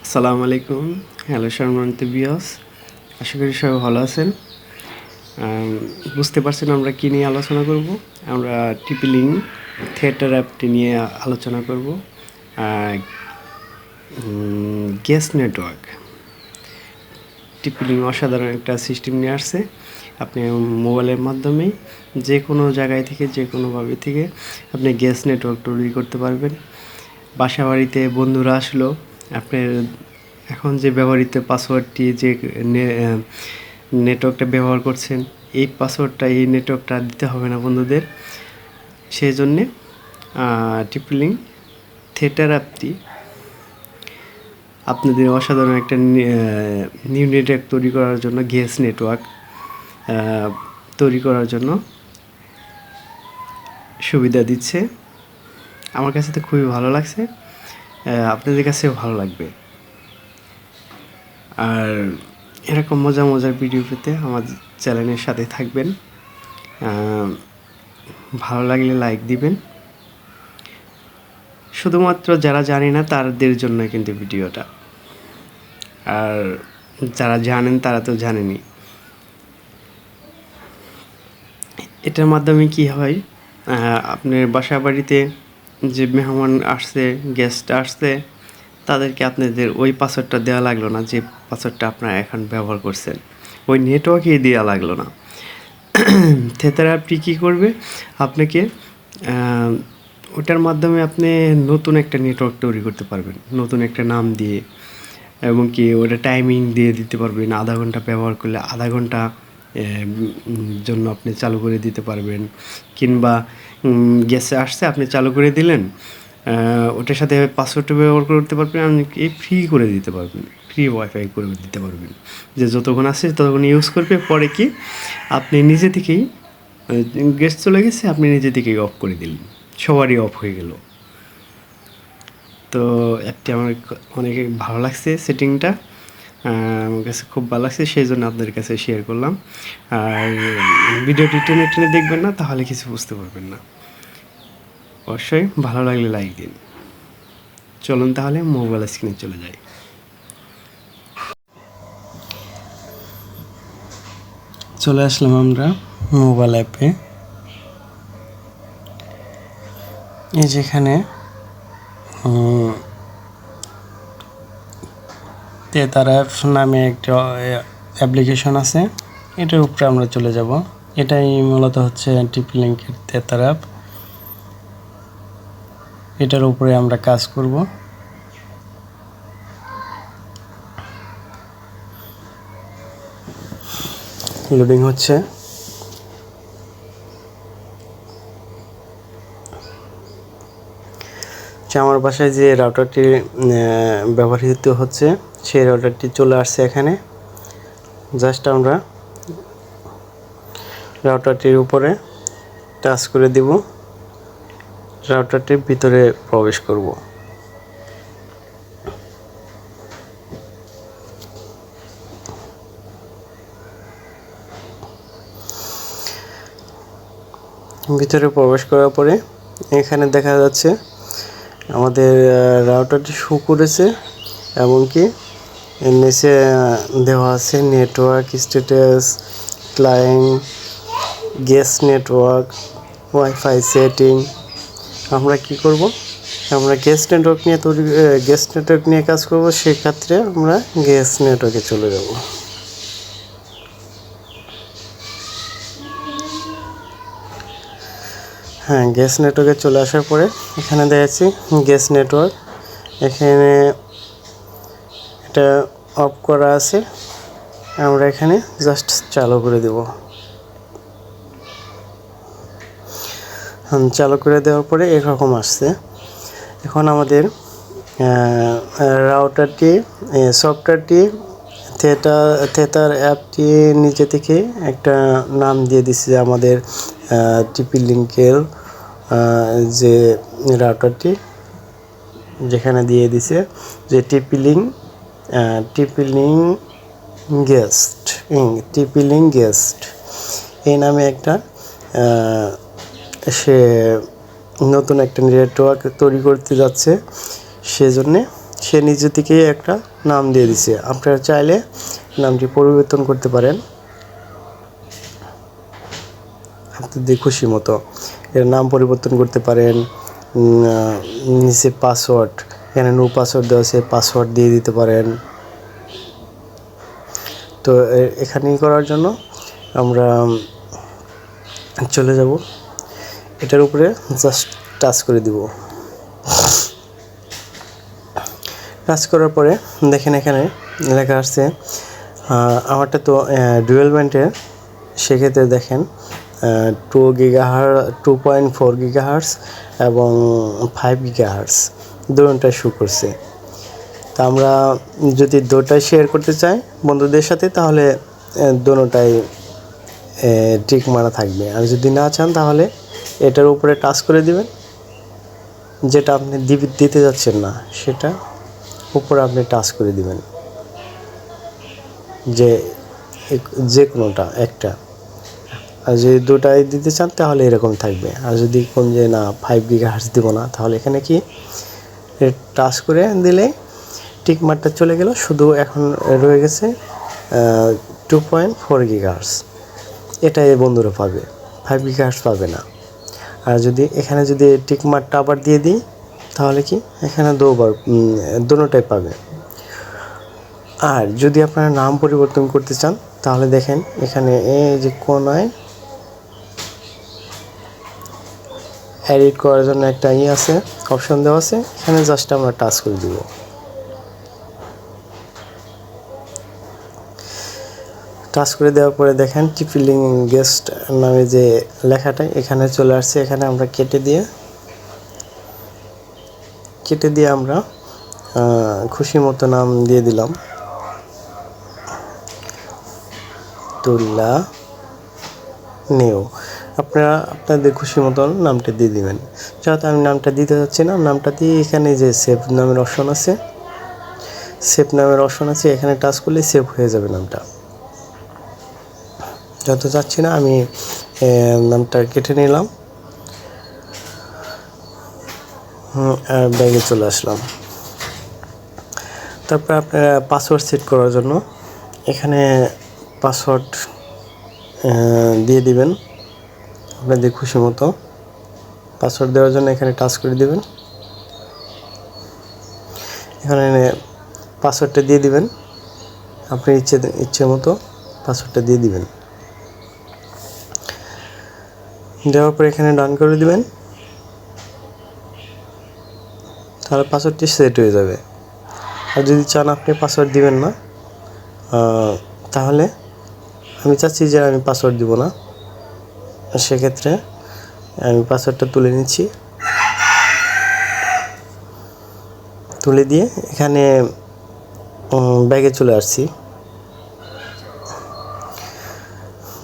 আসসালামু আলাইকুম। হ্যালো সম্মানিত ভিউয়ার্স, আশা করি সবাই ভালো আছেন। বুঝতে পারছেন আমরা কী নিয়ে আলোচনা করব। আমরা টিপি-লিঙ্ক থিয়েটার অ্যাপটি নিয়ে আলোচনা করব। গ্যাস নেটওয়ার্ক টিপি-লিঙ্ক অসাধারণ একটা সিস্টেম নিয়ে আসছে। আপনি মোবাইলের মাধ্যমেই যে কোনো জায়গায় থেকে যে কোনোভাবে থেকে আপনি গ্যাস নেটওয়ার্ক তৈরি করতে পারবেন। বাসা বাড়িতে বন্ধুরা আসলো, আপনার এখন যে ব্যবহৃত পাসওয়ার্ডটি যে নেটওয়ার্কটা ব্যবহার করছেন, এই পাসওয়ার্ডটা এই নেটওয়ার্কটা দিতে হবে না বন্ধুদের। সেই জন্যে টিপি-লিঙ্ক থিয়েটার অ্যাপটি আপনাদের অসাধারণ একটা নিউ নেটওয়ার্ক তৈরি করার জন্য, গ্যাস নেটওয়ার্ক তৈরি করার জন্য সুবিধা দিচ্ছে। আমার কাছে তো খুবই ভালো লাগছে, আপনাদের কাছেও ভালো লাগবে। আর এরকম মজার ভিডিও পেতে আমার চ্যানেলের সাথে থাকবেন। ভালো লাগলে লাইক দিবেন। শুধুমাত্র যারা জানে না তাদের জন্য কিন্তু ভিডিওটা, আর যারা জানেন তারা তো জানেনই। এটার মাধ্যমে কি হয়, আপনার বাসা বাড়িতে যে মেহমান আসছে, গেস্ট আসছে, তাদেরকে আপনাদের ওই পাসওয়ার্ডটা দেওয়া লাগলো না, যে পাসওয়ার্ডটা আপনারা এখন ব্যবহার করছেন, ওই নেটওয়ার্কেই দেওয়া লাগলো না। থিয়েটার অ্যাপটি কী করবে, আপনাকে ওটার মাধ্যমে আপনি নতুন একটা নেটওয়ার্ক তৈরি করতে পারবেন, নতুন একটা নাম দিয়ে, এবং কি ওটা টাইমিং দিয়ে দিতে পারবেন। আধা ঘন্টা ব্যবহার করলে আধা ঘন্টা জন্য আপনি চালু করে দিতে পারবেন, কিংবা গ্যাসে আসছে আপনি চালু করে দিলেন, ওটার সাথে পাসওয়ার্ডটা ব্যবহার করতে পারবেন, আপনি ফ্রি করে দিতে পারবেন, ফ্রি ওয়াইফাই করে দিতে পারবেন, যে যতক্ষণ আসছে ততক্ষণ ইউজ করবে। পরে কি আপনি নিজে থেকেই, গ্যাস চলে গেছে, আপনি নিজে থেকেই অফ করে দিলেন, সবারই অফ হয়ে গেল। তো অ্যাপটি আমার অনেক ভালো লাগছে, সেটিংটা আমার কাছে খুব ভালো লাগছে, সেই জন্য আপনাদের কাছে শেয়ার করলাম। আর ভিডিওটি টেনে দেখবেন না, তাহলে কিছু বুঝতে পারবেন না। অবশ্যই ভালো লাগলে লাইক দিন। চলুন তাহলে মোবাইল স্ক্রিনে চলে যাই। চলে আসলাম আমরা মোবাইল অ্যাপে। এই যেখানে থিয়েটার অ্যাপ নামে একটা অ্যাপ্লিকেশন আছে, এটার উপরে আমরা চলে যাব। এটাই মূলত হচ্ছে টিপি-লিঙ্কের থিয়েটার অ্যাপ। এটার উপরে আমরা কাজ করব। লোডিং হচ্ছে। আমার বাসায় যে রাউটারটি ব্যবহৃত হচ্ছে, সেই রাউটারটি চলে আসছে এখানে। জাস্ট আমরা রাউটারটির উপরে টাচ করে দিব, রাউটারটির ভিতরে প্রবেশ করব। ভিতরে প্রবেশ করার পরে এখানে দেখা যাচ্ছে আমাদের রাউটারটি শো করেছে, এমনকি নিচে দেওয়া আছে network status, client, gas network, wifi setting. আমরা কি করব, আমরা গ্যাস নেটওয়ার্ক নিয়ে কাজ করব। সেক্ষেত্রে আমরা গ্যাস নেটওয়ার্কে চলে যাব। হ্যাঁ, গ্যাস নেটওয়ার্কে চলে আসার পরে এখানে দেখাচ্ছি গ্যাস নেটওয়ার্ক। এখানে এটা অফ করা আছে, আমরা এখানে জাস্ট চালু করে দেব। চালু করে দেওয়ার পরে এরকম আসছে। এখন আমাদের রাউটারটি, সফটওয়্যারটি, থিয়েটার অ্যাপটি নিচে থেকে একটা নাম দিয়ে দিচ্ছে, আমাদের টিপি-লিঙ্কের যে রাউটারটি, যেখানে দিয়ে দিছে যে টিপি-লিঙ্ক গেস্ট, এই নামে একটা সে নতুন একটা নেটওয়ার্ক তৈরি করতে যাচ্ছে। সেজন্যে সে নিজে থেকেই একটা নাম দিয়ে দিছে। আপনারা চাইলে নামটি পরিবর্তন করতে পারেন আপনাদের খুশি মতো। এর নাম পরিবর্তন করতে পারেন। নিচে পাসওয়ার্ড, এখানে নো পাসওয়ার্ড দেওয়া আছে, পাসওয়ার্ড দিয়ে দিতে পারেন। তো এখানেই করার জন্য আমরা চলে যাব, এটার উপরে জাস্ট টাচ করে দিব। টাচ করার পরে দেখেন এখানে লেখা আসছে, আমারটা তো ডুয়েল ব্যান্ডের, সেক্ষেত্রে দেখেন 2.4 গিগাহার্টজ এবং 5 গিগাহার্টজ দুটোটাই শো করছে। তা আমরা যদি দুটোটাই শেয়ার করতে চাই বন্ধুদের সাথে, তাহলে দুটোটাই টিক মারা থাকবে। আর যদি না চান তাহলে এটার উপরে টাচ করে দিবেন, যেটা আপনি দিতে যাচ্ছেন না সেটা উপরে আপনি টাচ করে দিবেন, যে কোনোটা একটা। আর যদি দুটাই দিতে চান তাহলে এরকম থাকবে। আর যদি কোন যে না 5 গিগাহার্টজ দিব না, তাহলে এখানে কি টাচ করে দিলে টিক মারটা চলে গেল, শুধু এখন রয়ে গেছে 2.4 গিগাহার্টজ। এটাই বন্ধুরা পাবে, 5 গিগাহার্টজ পাবে না। আর যদি এখানে যদি টিক মারটা আবার দিয়ে দিই, তাহলে কি এখানে দুটোটাই পাবে। আর যদি আপনারা নাম পরিবর্তন করতে চান, তাহলে দেখেন এখানে এই যে কোনায় এডিট করার জন্য একটা আছে, অপশন দেওয়া আছে, এখানে জাস্ট আমরা টাচ করে দিব। টাচ করে দেওয়ার পরে দেখেন টিপিলিং গেস্ট নামে যে লেখাটা এখানে চলে আসছে। এখানে আমরা কেটে দিয়ে আমরা খুশি মতো নাম দিয়ে দিলাম, তুল্লা নেও। আপনারা আপনাদের খুশি মতন নামটা দিয়ে দিবেন। যেহেতু আমি নামটা দিতে যাচ্ছি না, নামটা দিয়ে এখানে যে সেভ নামের অপশন আছে, এখানে টাচ করলে সেভ হয়ে যাবে নামটা। যেহেতু চাচ্ছি না, আমি নামটা কেটে নিলাম, আর ব্যাগে চলে আসলাম। তারপর আপনারা পাসওয়ার্ড সেট করার জন্য এখানে পাসওয়ার্ড দিয়ে দিবেন আপনাদের খুশি মতো। পাসওয়ার্ড দেওয়ার জন্য এখানে টাচ করে দিবেন, এখানে পাসওয়ার্ডটা দিয়ে দিবেন, আপনি ইচ্ছে মতো পাসওয়ার্ডটা দিয়ে দিবেন। দেওয়ার পর এখানে ডান করে দিবেন, তাহলে পাসওয়ার্ডটি সেট হয়ে যাবে। আর যদি চান আপনি পাসওয়ার্ড দিবেন না, তাহলে আমি চাচ্ছি যে আমি পাসওয়ার্ড দিব না, সেক্ষেত্রে আমি পাসওয়ার্ডটা তুলে নিচ্ছি। তুলে দিয়ে এখানে ব্যাগে চলে আসছি।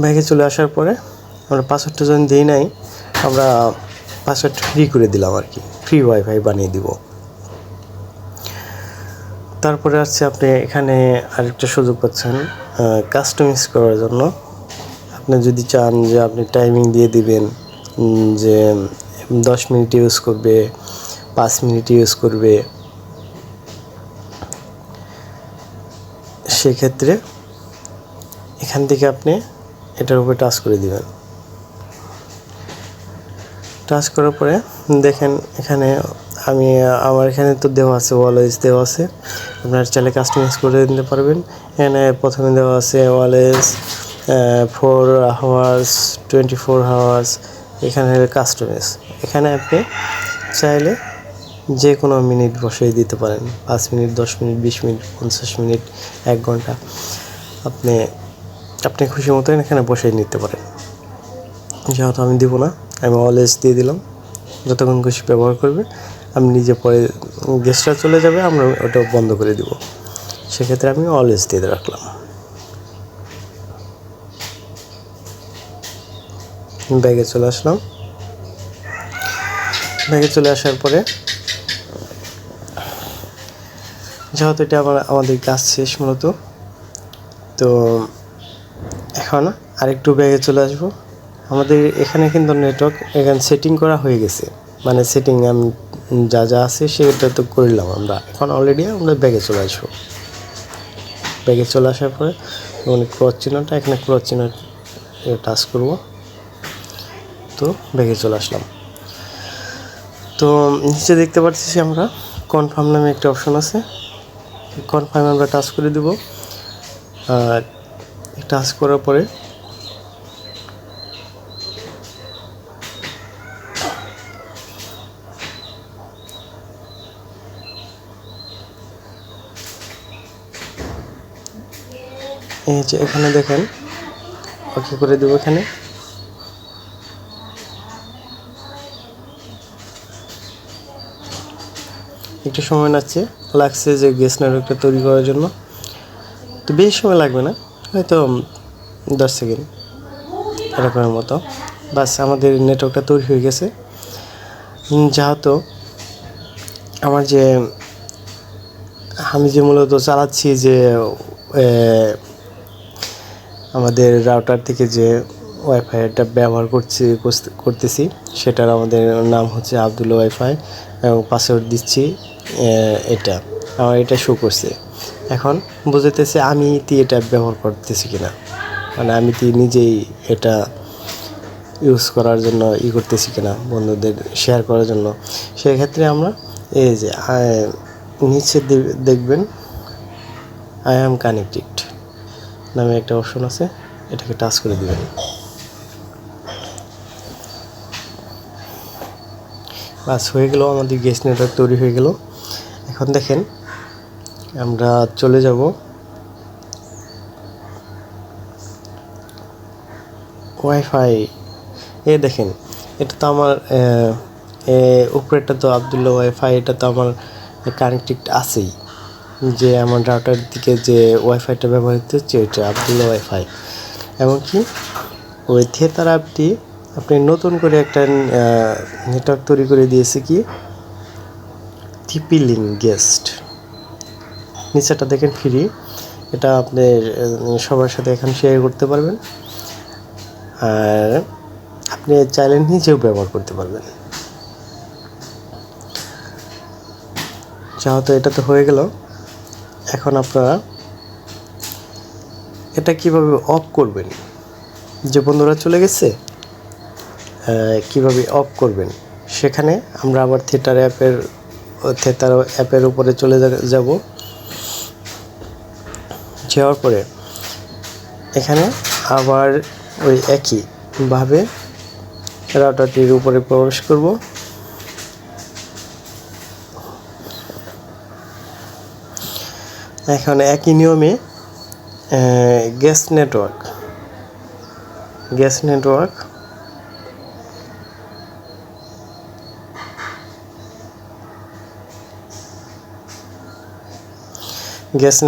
ব্যাগে চলে আসার পরে আমরা পাসওয়ার্ডটা যখন দিই নাই, আমরা পাসওয়ার্ড ফ্রি করে দিলাম আর কি, ফ্রি ওয়াইফাই বানিয়ে দিব। তারপরে আসছে আপনি এখানে আরেকটা সুযোগ পাচ্ছেন কাস্টমাইজ করার জন্য। আপনি যদি চান যে আপনি টাইমিং দিয়ে দিবেন যে 10 মিনিট ইউজ করবে, 5 মিনিট ইউজ করবে, সেক্ষেত্রে এখান থেকে আপনি এটার উপরে টাচ করে দিবেন। টাচ করার পরে দেখেন এখানে আমার এখানে তো দেওয়া আছে, অলওয়েজ দেওয়া আছে, আপনার চাইলে কাস্টমাইজ করে দিতে পারবেন। এখানে প্রথমে দেওয়া আছে অলওয়েজ 4 আওয়ার্স, 24 আওয়ার্স, এখানে কাস্টমাইজ। এখানে আপনি চাইলে যে কোনো মিনিট বসিয়ে দিতে পারেন, 5 মিনিট, 10 মিনিট, 20 মিনিট, 50 মিনিট, 1 ঘন্টা, আপনি খুশি মতো এখানে বসিয়ে নিতে পারেন। যেহেতু আমি দিব না, আমি অলওয়েজ দিয়ে দিলাম, যতক্ষণ খুশি ব্যবহার করবে। আমি নিজে পরে গ্যাসটা চলে যাবে, আমরা ওটা বন্ধ করে দিব, সেক্ষেত্রে আমি অলওয়েজ দিয়ে রাখলাম। ব্যাগে চলে আসলাম। ব্যাগে চলে আসার পরে যেহেতু এটা আমাদের কাজ শেষ মূলত, তো এখন আরেকটু ব্যাগে চলে আসবো। আমাদের এখানে কিন্তু নেটওয়ার্ক এখানে সেটিং করা হয়ে গেছে, মানে সেটিং আমি যা যা আছে সেটা তো করলাম আমরা। এখন অলরেডি আমরা ব্যাগে চলে আসবো। ব্যাগে চলে আসার পরে ক্রস চিহ্নটা এখানে ক্রস চিহ্ন টাচ করবো। তো ব্যাগে চলে আসলাম। তো নিচে দেখতে পাচ্ছি আমরা কনফার্ম নামে একটা অপশন আছে। কনফার্ম আমরা টাচ করে দেব। আর টাচ করার পরে এই যে এখানে দেখেন ওকে করে দেবো। এখানে একটু সময় লাগছে যে গেস নেটওয়ার্কটা তৈরি করার জন্য। তো বেশি সময় লাগবে না, হয়তো 10 সেকেন্ড এরকমের মতো। বাস আমাদের নেটওয়ার্কটা তৈরি হয়ে গেছে। যেহেতু আমার যে আমি যে মূলত চালাচ্ছি যে আমাদের রাউটার থেকে যে ওয়াইফাইটা ব্যবহার করতেছি সেটার আমাদের নাম হচ্ছে আবদুল্লাহ ওয়াইফাই এবং পাসওয়ার্ড দিচ্ছি এটা আমার এটা শো করছে। এখন বুঝতেছে আমি এটা ব্যবহার করতেছি কিনা, মানে আমি নিজেই এটা ইউজ করার জন্য করতেছি কিনা বন্ধুদের শেয়ার করার জন্য। সেক্ষেত্রে আমরা এই যে নিচে দেখবেন আই অ্যাম কানেক্টেড নামে একটা অপশন আছে, এটাকে টাচ করে দিবেন। বাস হয়ে গেল, আমাদের গেস্ট নেটওয়ার্ক তৈরি হয়ে গেল। এখন দেখেন আমরা চলে যাব ওয়াইফাই। দেখেন এটা তো আমার উপরেরটা তো আবদুল্লাহ ওয়াইফাই, এটা তো আমার কানেক্টেড আছেই। যে আমার রাউটার দিকে যে ওয়াইফাইটা ব্যবহৃত হচ্ছে ওইটা আবদুল্লাহ ওয়াইফাই। এমনকি ওই থিয়েটার অ্যাপটি আপনি নতুন করে একটা নেটওয়ার্ক তৈরি করে দিয়েছে কি TP-Link গেস্ট। নিচেটা দেখেন ফ্রি, এটা আপনি সবার সাথে এখন শেয়ার করতে পারবেন। আর আপনি চাইলে নিজেও ব্যবহার করতে পারবেন। যেহেতু এটা তো হয়ে গেল, এখন আপনারা এটা কিভাবে অফ করবেন, যে বন্ধুরা চলে গেছে কিভাবে অফ করবেন সেখানে আমরা আবার থিয়েটার অ্যাপের উপরে চলে যাব। যাওয়ার পরে এখানে আবার ওই একইভাবে রাউটারটির উপরে প্রবেশ করব। এখন একই নিয়মে গ্যাস নেটওয়ার্ক গ্যাস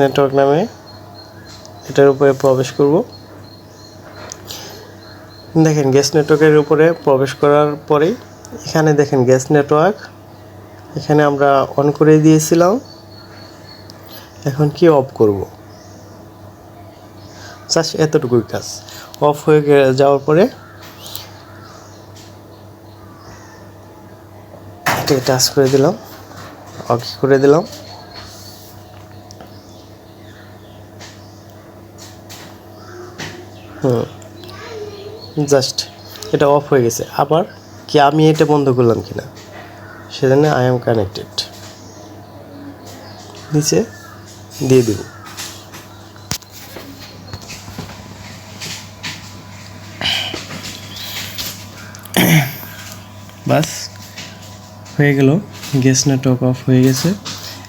নেটওয়ার্ক নামে এটার উপরে প্রবেশ করব। দেখেন গ্যাস নেটওয়ার্কের উপরে প্রবেশ করার পরেই এখানে দেখেন গ্যাস নেটওয়ার্ক এখানে আমরা অন করে দিয়েছিলাম। এখন কি অফ করব, জাস্ট এতটুকুই কাজ। অফ হয়ে যাওয়ার পরে এটাকে টাচ করে দিলাম, ওকে করে দিলাম। জাস্ট এটা অফ হয়ে গেছে। আবার কি আমি এটা বন্ধ করলাম কিনা সেজন্য আই এম কানেক্টেড নিচে দিয়ে দিব। বাস হয়ে গেল, গ্যাস নেটওয়ার্ক অফ হয়ে গেছে।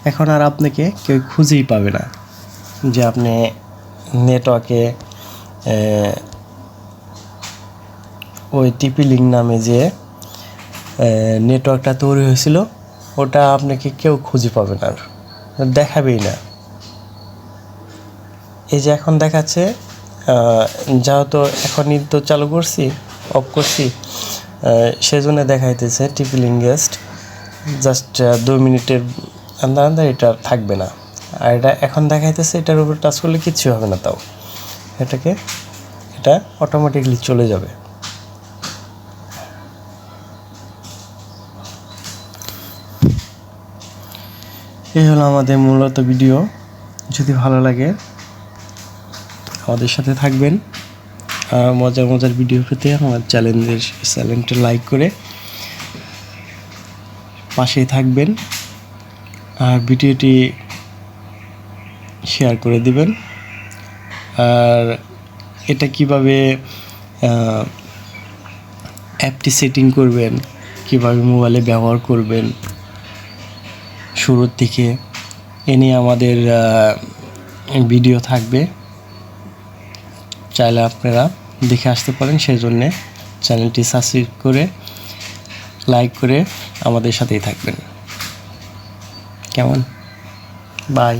এখন আর আপনাকে কেউ খুঁজেই পাবে না যে আপনি নেটওয়ার্কে ওই TP-Link নামে যে নেটওয়ার্কটা তৈরি হয়েছিল ওটা আপনাকে কেউ খুঁজে পাবে না, দেখাবেই না। এই যে এখন দেখাচ্ছে, যেহেতু এখনই তো চালু করছি, অফ করছি, সেজন্য দেখাইতেছে TP-Link গেস্ট। জাস্ট 2 মিনিটের আন্দার এটা থাকবে না। আর এটা এখন দেখাইতেছে, এটার উপর টাচ করলে কিচ্ছু হবে না। তাও এটা অটোমেটিকলি চলে যাবে। এই হলো আমাদের মূলত ভিডিও। যদি ভালো লাগে আমাদের সাথে থাকবেন, আর মজার মজার ভিডিও পেতে আমার চ্যানেলটা লাইক করে পাশেই থাকবেন, আর ভিডিওটি শেয়ার করে দিবেন। আর এটা কিভাবে অ্যাপটি সেটিং করবেন, কিভাবে মোবাইলে ব্যবহার করবেন শুরুর থেকে, এ নিয়ে আমাদের ভিডিও থাকবে, চাইলে আপনারা দেখে আসতে পারেন। সেই জন্যে চ্যানেলটি সাবস্ক্রাইব করে লাইক করে আমাদের সাথেই থাকবেন। কেমন? বাই।